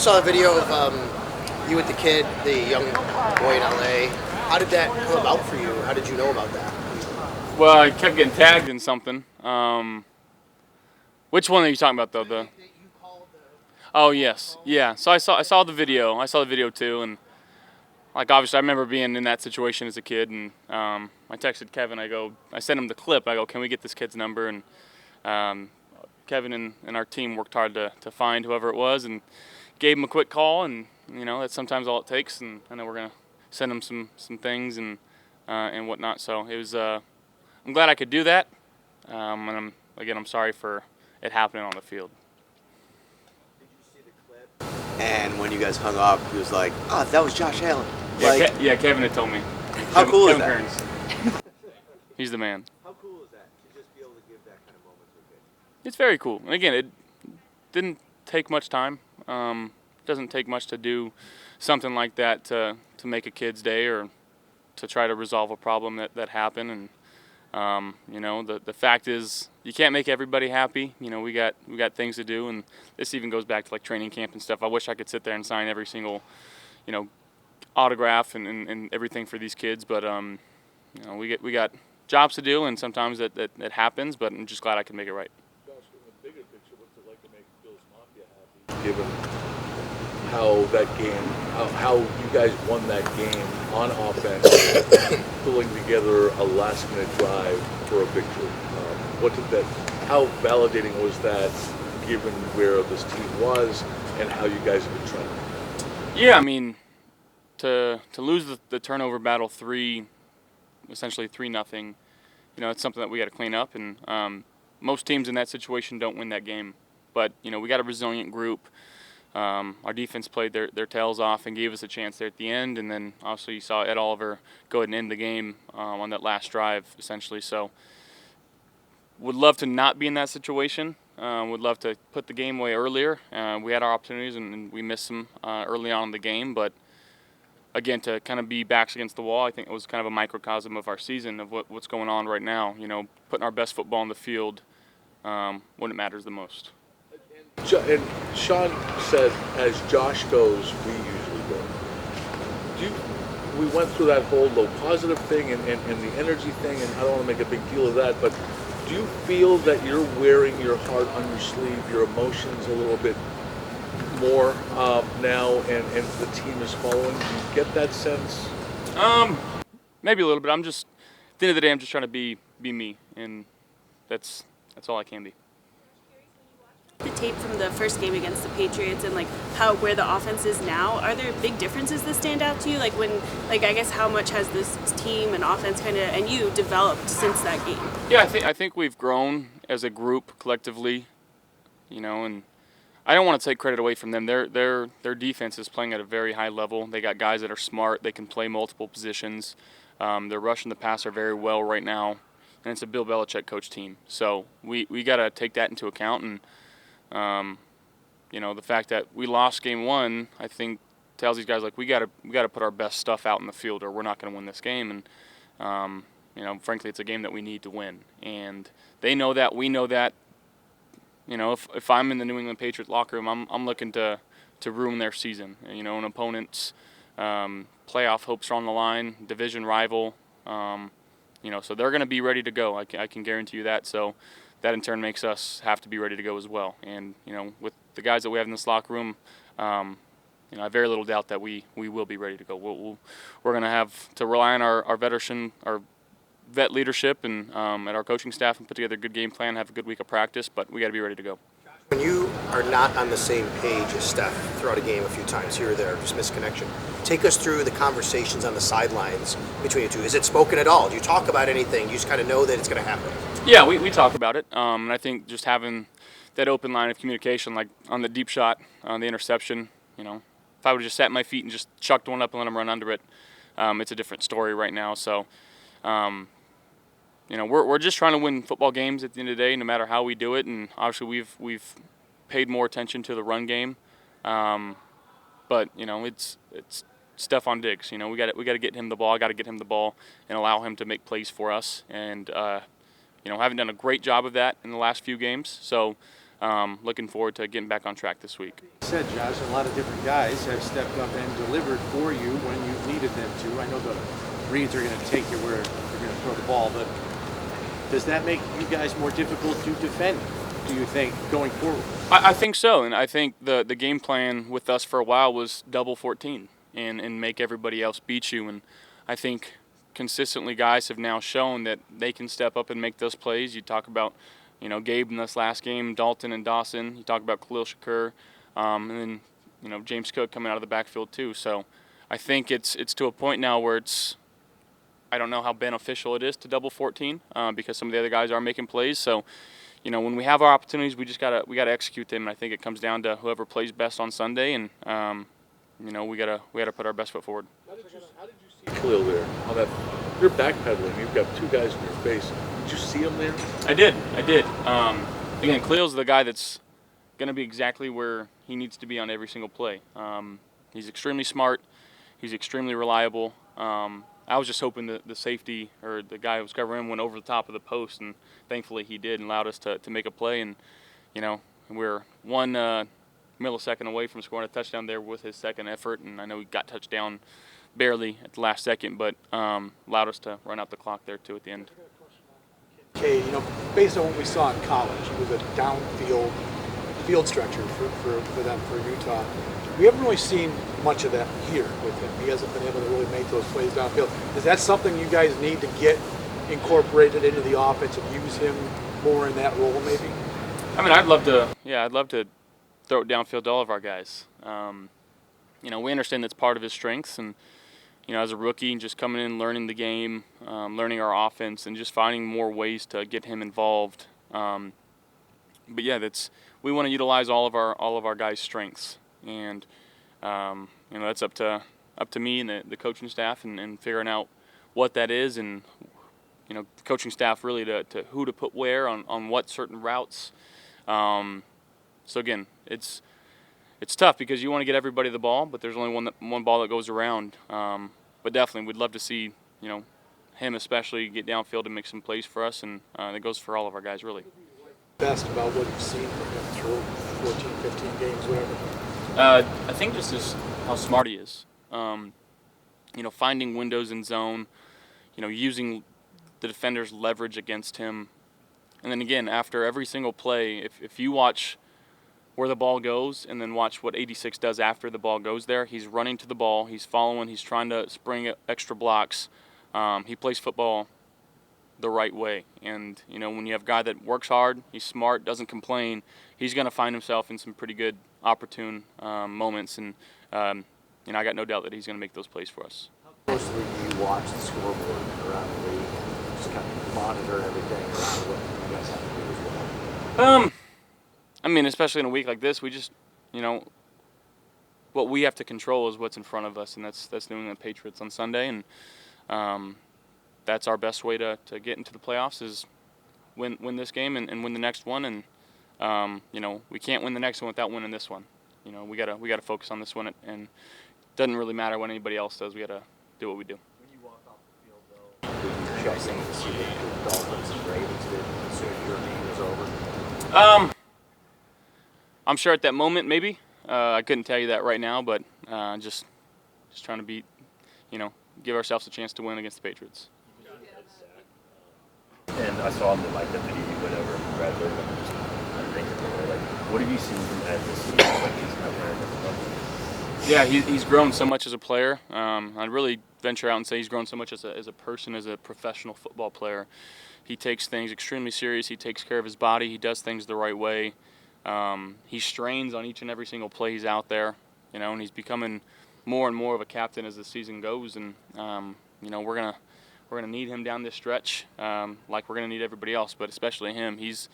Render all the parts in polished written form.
saw a video of you with the kid, the young boy in LA. How did that come about for you? How did you know about that? Well, I kept getting tagged in something. Which one are you talking about, though? Oh, yes, yeah. So I saw the video. I saw the video too, and like obviously I remember being in that situation as a kid, and I texted Kevin. I sent him the clip. I go, can we get this kid's number? And um, Kevin and our team worked hard to find whoever it was, and gave him a quick call, and that's sometimes all it takes. And I know we're gonna send him some things and whatnot. So it was. I'm glad I could do that, and I'm sorry for it happening on the field. And when you guys hung up, he was like, "Oh, that was Josh Allen." Yeah, Kevin had told me. How cool is Kevin that? Kearns. He's the man. How cool is that to just be able to give that kind of moment to a kid? It's very cool. And again, it didn't take much time. Doesn't take much to do something like that to make a kid's day or to try to resolve a problem that happened. And the fact is you can't make everybody happy. We got things to do, and this even goes back to like training camp and stuff. I wish I could sit there and sign every single autograph and everything for these kids, but we got jobs to do, and sometimes that happens. But I'm just glad I could make it right. Josh, in the bigger picture, what's it like to make Bill's Mafia happy? Given how that game, how you guys won that game on offense, pulling together a last-minute drive for a victory. How validating was that, given where this team was and how you guys have been trending? Yeah, I mean, to lose the turnover battle essentially 3-0, it's something that we got to clean up. And most teams in that situation don't win that game, but we got a resilient group. Our defense played their tails off and gave us a chance there at the end, and then also you saw Ed Oliver go ahead and end the game on that last drive, essentially. So would love to not be in that situation. Would love to put the game away earlier. We had our opportunities, and we missed them early on in the game. But again, to kind of be backs against the wall, I think it was kind of a microcosm of our season, of what's going on right now. Putting our best football on the field when it matters the most. And Sean said, as Josh goes, we usually go. We went through that whole low positive thing and the energy thing, and I don't want to make a big deal of that, but do you feel that you're wearing your heart on your sleeve, your emotions a little bit more now, and the team is following? Do you get that sense? Maybe a little bit. At the end of the day, I'm just trying to be me, and that's all I can be. The tape from the first game against the Patriots and where the offense is now, are there big differences that stand out to you? I guess how much has this team and offense and you developed since that game? Yeah, I think we've grown as a group collectively, and I don't want to take credit away from them. Their defense is playing at a very high level. They got guys that are smart. They can play multiple positions. They're rushing the passer very well right now, and it's a Bill Belichick coach team. So we got to take that into account. And the fact that we lost game one, I think tells these guys we got to put our best stuff out in the field, or we're not going to win this game. And frankly, it's a game that we need to win, and they know that. We know that. If I'm in the New England Patriots locker room, I'm looking to ruin their season. An opponent's playoff hopes are on the line, division rival. So they're going to be ready to go. I can guarantee you that. So that in turn makes us have to be ready to go as well. And with the guys that we have in this locker room, I have very little doubt that we will be ready to go. We're going to have to rely on our vet leadership and at our coaching staff and put together a good game plan, have a good week of practice, but we got to be ready to go. When you are not on the same page as Steph throughout a game a few times here or there, just misconnection, take us through the conversations on the sidelines between you two. Is it spoken at all? Do you talk about anything? You just kind of know that it's going to happen? Yeah, we talk about it, and I think just having that open line of communication, like on the deep shot, on the interception, if I would have just sat in my feet and just chucked one up and let him run under it, it's a different story right now. So, we're just trying to win football games at the end of the day, no matter how we do it. And obviously, we've paid more attention to the run game, but it's Stephon Diggs. We got to get him the ball. I got to get him the ball and allow him to make plays for us. And haven't done a great job of that in the last few games. So looking forward to getting back on track this week. Said, Josh, a lot of different guys have stepped up and delivered for you when you've needed them to. I know the reads are going to take you where you're going to throw the ball, but does that make you guys more difficult to defend, do you think, going forward? I think so, and I think the game plan with us for a while was double 14 and make everybody else beat you. And I think consistently guys have now shown that they can step up and make those plays. You talk about, Gabe in this last game, Dalton and Dawson. You talk about Khalil Shakur, and then, James Cook coming out of the backfield too. So I think it's to a point now where I don't know how beneficial it is to double 14 because some of the other guys are making plays. So, when we have our opportunities, we gotta execute them. And I think it comes down to whoever plays best on Sunday, and we gotta put our best foot forward. How did you see Khalil there on that? You're backpedaling. You've got two guys in your face. Did you see him there? I did. Again, Khalil's the guy that's going to be exactly where he needs to be on every single play. He's extremely smart. He's extremely reliable. I was just hoping that the safety or the guy who was covering him went over the top of the post, and thankfully he did and allowed us to make a play. And, we're one millisecond away from scoring a touchdown there with his second effort, and I know he got touchdown barely at the last second, but allowed us to run out the clock there too at the end. Okay, based on what we saw in college, it was a downfield field stretcher for them, for Utah. We haven't really seen much of that here with him. He hasn't been able to really make those plays downfield. Is that something you guys need to get incorporated into the offense and use him more in that role, maybe? I mean, I'd love to throw it downfield to all of our guys. We understand that's part of his strengths, and as a rookie, just coming in, learning the game, learning our offense, and just finding more ways to get him involved. But yeah, we want to utilize all of our guys' strengths, and that's up to me and the coaching staff, and figuring out what that is, and the coaching staff really to who to put where on what certain routes. So again, it's tough because you want to get everybody the ball, but there's only one ball that goes around. But definitely, we'd love to see him especially get downfield and make some plays for us, and it goes for all of our guys really. Best about what you've seen from him through 14, 15 games, whatever? I think just how smart he is. Finding windows in zone, using the defender's leverage against him. And then again, after every single play, if you watch where the ball goes and then watch what 86 does after the ball goes there, he's running to the ball, he's following, he's trying to spring extra blocks. He plays football the right way. And, when you have a guy that works hard, he's smart, doesn't complain, he's going to find himself in some pretty good, opportune moments. And, I got no doubt that he's going to make those plays for us. How closely do you watch the scoreboard around the league and just kind of monitor everything around what you guys have to do as well? I mean, especially in a week like this, we just, what we have to control is what's in front of us, and that's New England Patriots on Sunday, and that's our best way to get into the playoffs is win this game and win the next one, and we can't win the next one without winning this one. We gotta focus on this one, and it doesn't really matter what anybody else does. We gotta do what we do. When you walk off the field, though, you're checking to see the Dolphins and Ravens did as soon as your game was over? I'm sure at that moment, maybe. I couldn't tell you that right now, but just trying to give ourselves a chance to win against the Patriots. And I saw him in the video, whatever, congratulating him. Just what have you seen from Ed this season? Yeah, he's grown so much as a player. I'd really venture out and say he's grown so much as a person, as a professional football player. He takes things extremely serious. He takes care of his body. He does things the right way. He strains on each and every single play he's out there, and he's becoming more and more of a captain as the season goes. And we're gonna need him down this stretch, like we're gonna need everybody else, but especially him. He's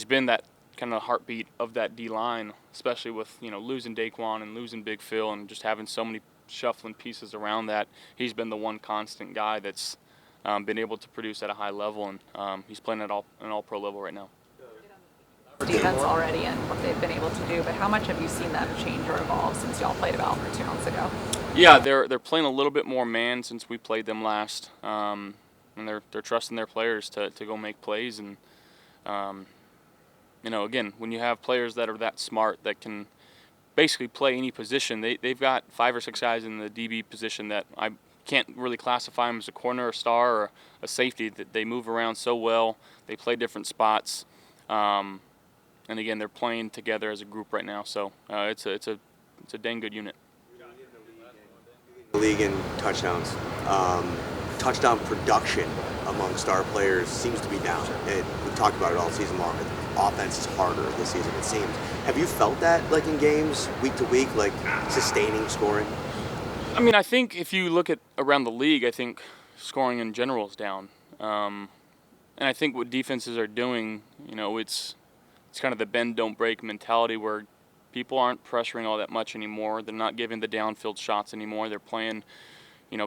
been that kind of heartbeat of that D line, especially with losing Daquan and losing Big Phil and just having so many shuffling pieces around that. He's been the one constant guy that's been able to produce at a high level, and he's playing at an all-pro level right now. Defense already and what they've been able to do, but how much have you seen them change or evolve since y'all played about 2 months ago? Yeah, they're playing a little bit more man since we played them last, and they're trusting their players to go make plays, and again, when you have players that are that smart that can basically play any position, they've got 5 or 6 guys in the DB position that I can't really classify them as a corner, a star, or a safety. That they move around so well. They play different spots, and again, they're playing together as a group right now. So it's a dang good unit. League in touchdowns. Touchdown production among star players seems to be down. We've talked about it all season long. Offense is harder this season, it seems. Have you felt that, like in games, week to week, like sustaining scoring? I mean, I think if you look at around the league, I think scoring in general is down. And I think what defenses are doing, it's kind of the bend, don't break mentality where people aren't pressuring all that much anymore. They're not giving the downfield shots anymore. They're playing,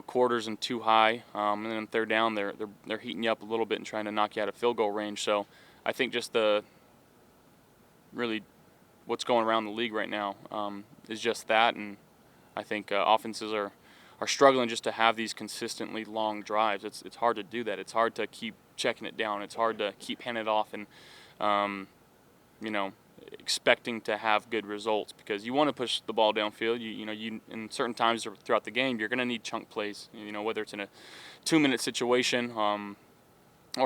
quarters and too high. And then third down, they're heating you up a little bit and trying to knock you out of field goal range. So I think just really what's going around the league right now is just that. And I think offenses are struggling just to have these consistently long drives. It's hard to do that. It's hard to keep checking it down. It's hard to keep handing it off and, expecting to have good results because you want to push the ball downfield. You in certain times throughout the game, you're going to need chunk plays. Whether it's in a 2-minute situation or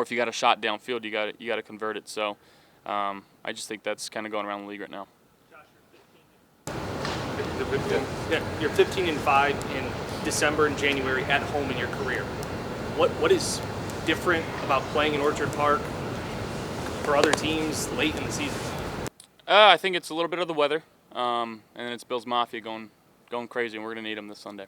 if you got a shot downfield, you got to convert it. So I just think that's kind of going around the league right now. You're 15-5 in December and January at home in your career. What is different about playing in Orchard Park for other teams late in the season? I think it's a little bit of the weather, and then it's Bills Mafia going crazy, and we're going to need them this Sunday.